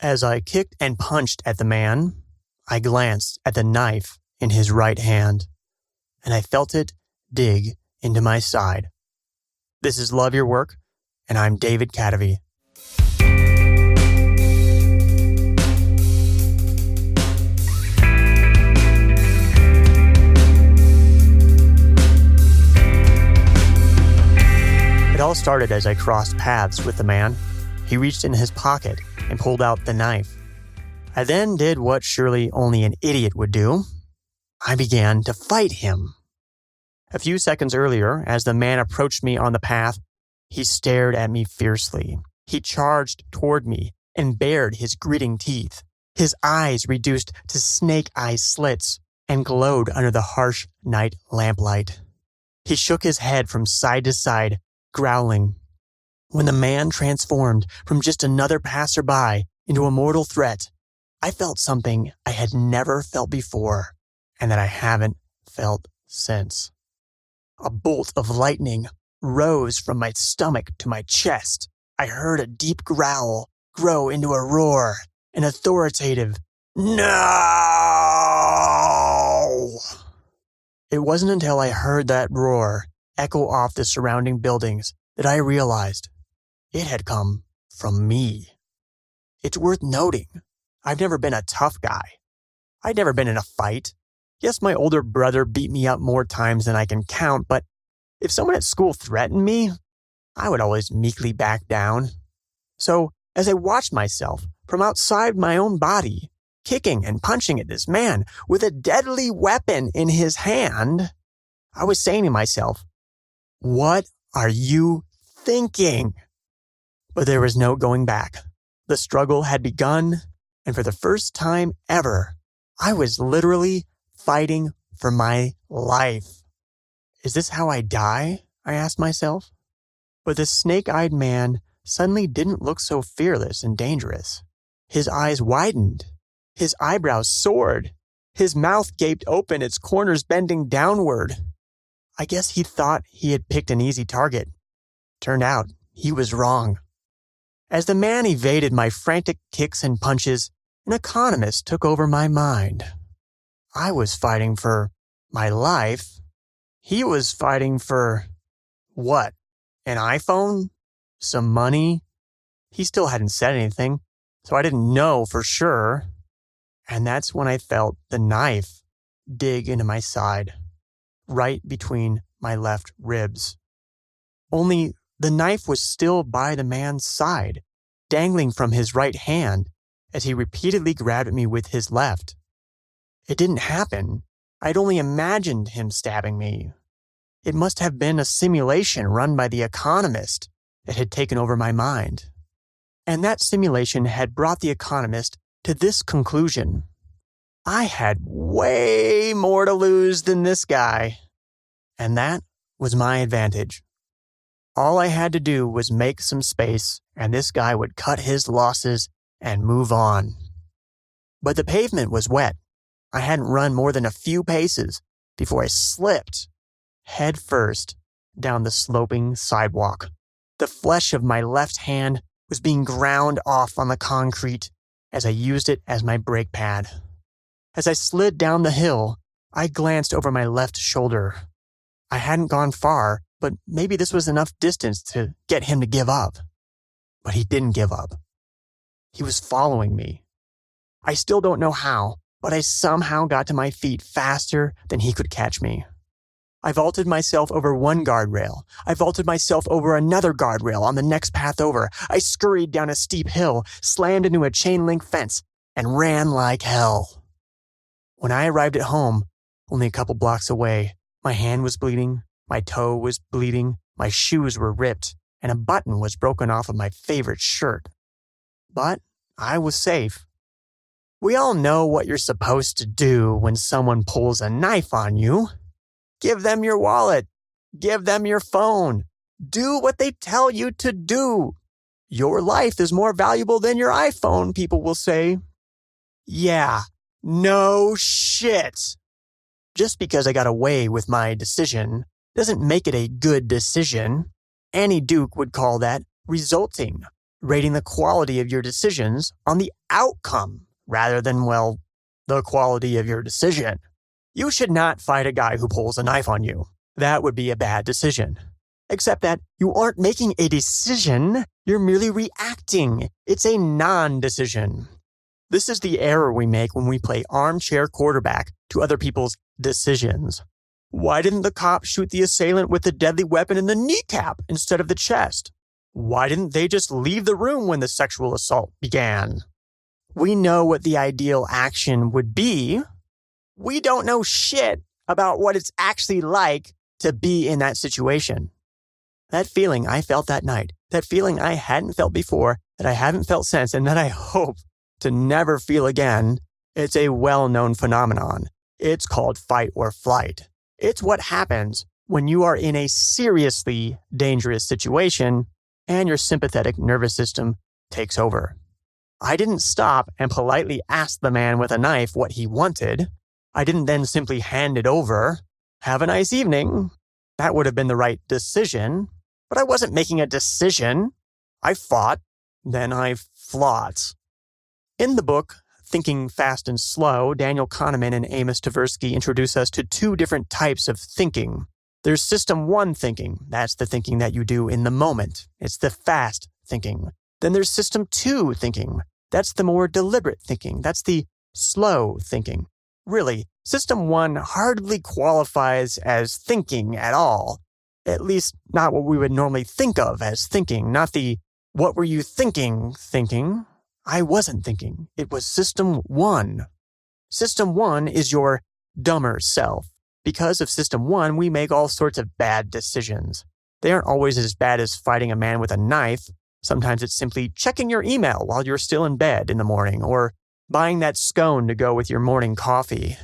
As I kicked and punched at the man, I glanced at the knife in his right hand, and I felt it dig into my side. This is Love Your Work, and I'm David Cadavy. It all started as I crossed paths with the man. He reached in his pocket and pulled out the knife. I then did what surely only an idiot would do. I began to fight him. A few seconds earlier, as the man approached me on the path, he stared at me fiercely. He charged toward me and bared his gritting teeth. His eyes reduced to snake-eye slits and glowed under the harsh night lamplight. He shook his head from side to side, growling. When the man transformed from just another passerby into a mortal threat, I felt something I had never felt before and that I haven't felt since. A bolt of lightning rose from my stomach to my chest. I heard a deep growl grow into a roar, an authoritative, "No!" It wasn't until I heard that roar echo off the surrounding buildings that I realized it had come from me. It's worth noting, I've never been a tough guy. I'd never been in a fight. Yes, my older brother beat me up more times than I can count, but if someone at school threatened me, I would always meekly back down. So, as I watched myself from outside my own body, kicking and punching at this man with a deadly weapon in his hand, I was saying to myself, "What are you thinking?" But there was no going back. The struggle had begun, and for the first time ever, I was literally fighting for my life. Is this how I die? I asked myself. But the snake-eyed man suddenly didn't look so fearless and dangerous. His eyes widened. His eyebrows soared. His mouth gaped open, its corners bending downward. I guess he thought he had picked an easy target. Turned out he was wrong. As the man evaded my frantic kicks and punches, an economist took over my mind. I was fighting for my life. He was fighting for what? An iPhone? Some money? He still hadn't said anything, so I didn't know for sure. And that's when I felt the knife dig into my side, right between my left ribs. Only the knife was still by the man's side, dangling from his right hand as he repeatedly grabbed at me with his left. It didn't happen. I'd only imagined him stabbing me. It must have been a simulation run by the economist that had taken over my mind. And that simulation had brought the economist to this conclusion. I had way more to lose than this guy. And that was my advantage. All I had to do was make some space, and this guy would cut his losses and move on. But the pavement was wet. I hadn't run more than a few paces before I slipped head first down the sloping sidewalk. The flesh of my left hand was being ground off on the concrete as I used it as my brake pad. As I slid down the hill, I glanced over my left shoulder. I hadn't gone far, but maybe this was enough distance to get him to give up. But he didn't give up. He was following me. I still don't know how, but I somehow got to my feet faster than he could catch me. I vaulted myself over one guardrail. I vaulted myself over another guardrail on the next path over. I scurried down a steep hill, slammed into a chain-link fence, and ran like hell. When I arrived at home, only a couple blocks away, my hand was bleeding, my toe was bleeding, my shoes were ripped, and a button was broken off of my favorite shirt. But I was safe. We all know what you're supposed to do when someone pulls a knife on you. Give them your wallet. Give them your phone. Do what they tell you to do. Your life is more valuable than your iPhone, people will say. Yeah, no shit. Just because I got away with my decision doesn't make it a good decision. Annie Duke would call that resulting, rating the quality of your decisions on the outcome rather than, well, the quality of your decision. You should not fight a guy who pulls a knife on you. That would be a bad decision. Except that you aren't making a decision, you're merely reacting. It's a non-decision. This is the error we make when we play armchair quarterback to other people's decisions. Why didn't the cop shoot the assailant with the deadly weapon in the kneecap instead of the chest? Why didn't they just leave the room when the sexual assault began? We know what the ideal action would be. We don't know shit about what it's actually like to be in that situation. That feeling I felt that night, that feeling I hadn't felt before, that I haven't felt since, and that I hope to never feel again, it's a well-known phenomenon. It's called fight or flight. It's what happens when you are in a seriously dangerous situation and your sympathetic nervous system takes over. I didn't stop and politely ask the man with a knife what he wanted. I didn't then simply hand it over. Have a nice evening. That would have been the right decision, but I wasn't making a decision. I fought, then I fought. In the book, Thinking Fast and Slow, Daniel Kahneman and Amos Tversky introduce us to two different types of thinking. There's System 1 thinking. That's the thinking that you do in the moment. It's the fast thinking. Then there's System 2 thinking. That's the more deliberate thinking. That's the slow thinking. Really, System 1 hardly qualifies as thinking at all. At least not what we would normally think of as thinking, not the what were you thinking. I wasn't thinking. It was System 1. System 1 is your dumber self. Because of System 1, we make all sorts of bad decisions. They aren't always as bad as fighting a man with a knife. Sometimes it's simply checking your email while you're still in bed in the morning, or buying that scone to go with your morning coffee.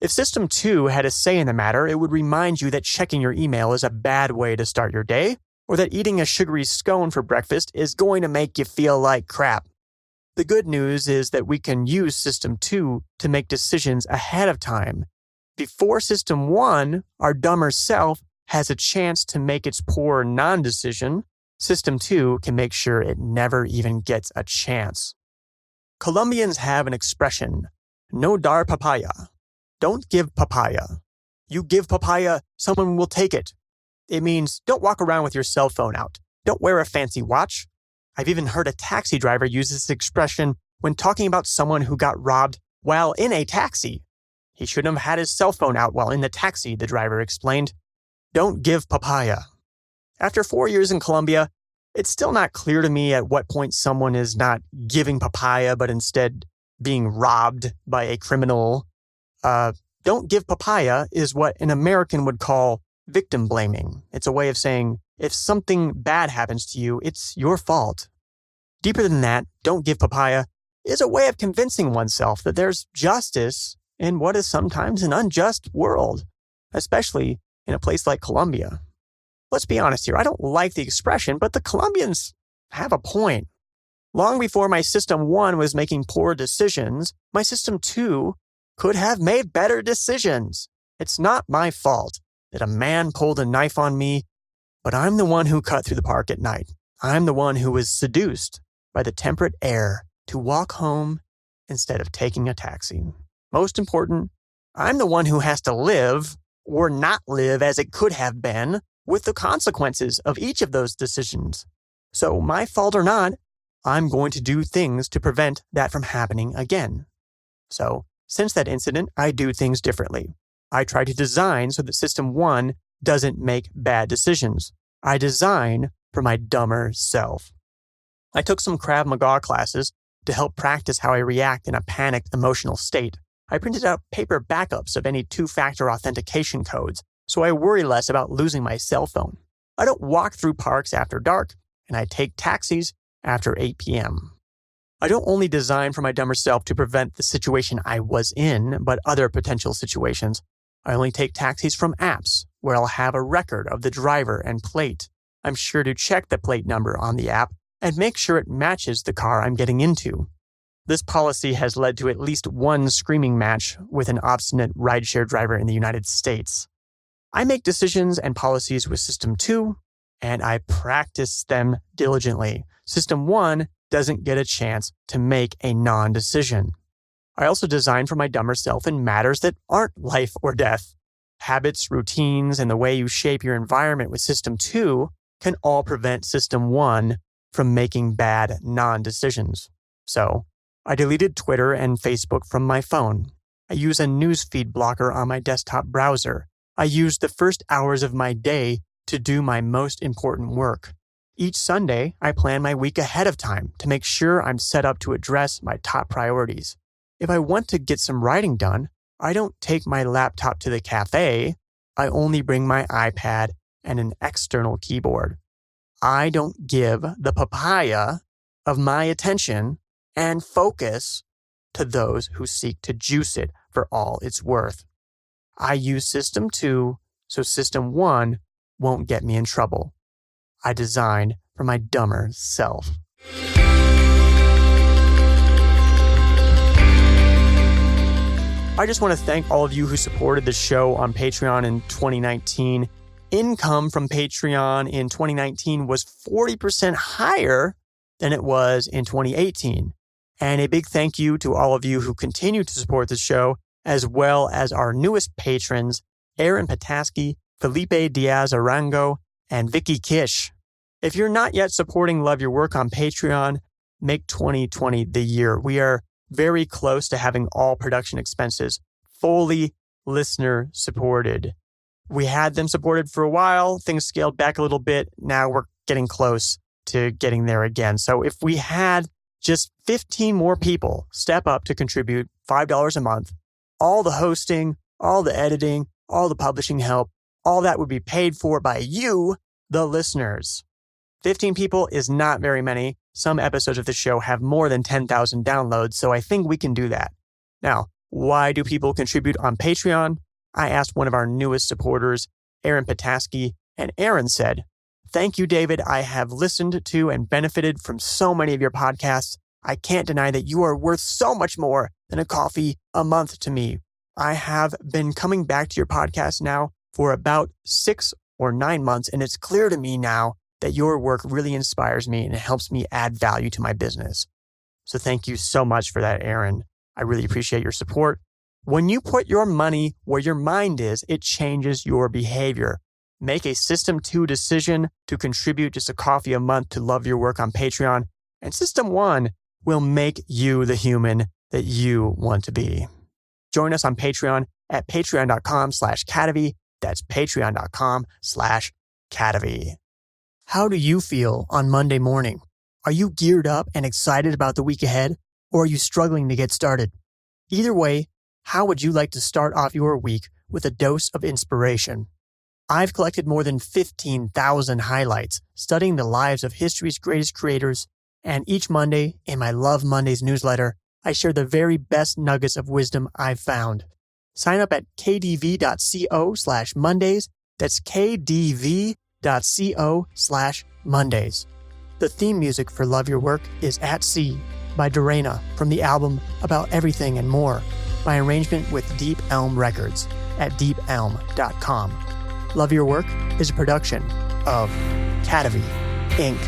If System 2 had a say in the matter, it would remind you that checking your email is a bad way to start your day, or that eating a sugary scone for breakfast is going to make you feel like crap. The good news is that we can use System 2 to make decisions ahead of time. Before System 1, our dumber self has a chance to make its poor non-decision. System 2 can make sure it never even gets a chance. Colombians have an expression, no dar papaya. Don't give papaya. You give papaya, someone will take it. It means don't walk around with your cell phone out. Don't wear a fancy watch. I've even heard a taxi driver use this expression when talking about someone who got robbed while in a taxi. He shouldn't have had his cell phone out while in the taxi, the driver explained. Don't give papaya. After 4 years in Colombia, it's still not clear to me at what point someone is not giving papaya, but instead being robbed by a criminal. Don't give papaya is what an American would call victim blaming. It's a way of saying, if something bad happens to you, it's your fault. Deeper than that, don't give papaya is a way of convincing oneself that there's justice in what is sometimes an unjust world, especially in a place like Colombia. Let's be honest here, I don't like the expression, but the Colombians have a point. Long before my System 1 was making poor decisions, my System 2 could have made better decisions. It's not my fault that a man pulled a knife on me, but I'm the one who cut through the park at night. I'm the one who was seduced by the temperate air to walk home instead of taking a taxi. Most important, I'm the one who has to live or not live as it could have been with the consequences of each of those decisions. So my fault or not, I'm going to do things to prevent that from happening again. So since that incident, I do things differently. I try to design so that System 1 doesn't make bad decisions. I design for my dumber self. I took some Krav Maga classes to help practice how I react in a panicked emotional state. I printed out paper backups of any two-factor authentication codes, so I worry less about losing my cell phone. I don't walk through parks after dark, and I take taxis after 8 p.m. I don't only design for my dumber self to prevent the situation I was in, but other potential situations. I only take taxis from apps, where I'll have a record of the driver and plate. I'm sure to check the plate number on the app and make sure it matches the car I'm getting into. This policy has led to at least one screaming match with an obstinate rideshare driver in the United States. I make decisions and policies with System 2 and I practice them diligently. System 1 doesn't get a chance to make a non-decision. I also design for my dumber self in matters that aren't life or death. Habits, routines, and the way you shape your environment with System 2 can all prevent System 1 from making bad non-decisions. So, I deleted Twitter and Facebook from my phone. I use a newsfeed blocker on my desktop browser. I use the first hours of my day to do my most important work. Each Sunday, I plan my week ahead of time to make sure I'm set up to address my top priorities. If I want to get some writing done, I don't take my laptop to the cafe. I only bring my iPad and an external keyboard. I don't give the papaya of my attention and focus to those who seek to juice it for all it's worth. I use System 2 so System 1 won't get me in trouble. I design for my dumber self. I just want to thank all of you who supported the show on Patreon in 2019. Income from Patreon in 2019 was 40% higher than it was in 2018. And a big thank you to all of you who continue to support the show, as well as our newest patrons, Aaron Pataski, Felipe Diaz-Arango, and Vicky Kish. If you're not yet supporting Love Your Work on Patreon, make 2020 the year. We are very close to having all production expenses fully listener supported. We had them supported for a while. Things scaled back a little bit. Now we're getting close to getting there again. So if we had just 15 more people step up to contribute $5 a month, all the hosting, all the editing, all the publishing help, all that would be paid for by you, the listeners. 15 people is not very many. Some episodes of the show have more than 10,000 downloads, so I think we can do that. Now, why do people contribute on Patreon? I asked one of our newest supporters, Aaron Pataski, and Aaron said, "Thank you, David. I have listened to and benefited from so many of your podcasts. I can't deny that you are worth so much more than a coffee a month to me. I have been coming back to your podcast now for about 6 or 9 months, and it's clear to me now that your work really inspires me and it helps me add value to my business." So thank you so much for that, Aaron. I really appreciate your support. When you put your money where your mind is, it changes your behavior. Make a System 2 decision to contribute just a coffee a month to Love Your Work on Patreon, and System 1 will make you the human that you want to be. Join us on Patreon at patreon.com/Cadavy. That's patreon.com/Cadavy. How do you feel on Monday morning? Are you geared up and excited about the week ahead, or are you struggling to get started? Either way, how would you like to start off your week with a dose of inspiration? I've collected more than 15,000 highlights studying the lives of history's greatest creators, and each Monday in my Love Mondays newsletter, I share the very best nuggets of wisdom I've found. Sign up at kdv.co/Mondays. That's kdv.co/Mondays. The theme music for Love Your Work is At Sea by Dorena from the album About Everything and More, by arrangement with Deep Elm Records at deepelm.com. Love Your Work is a production of Cadavy, Inc.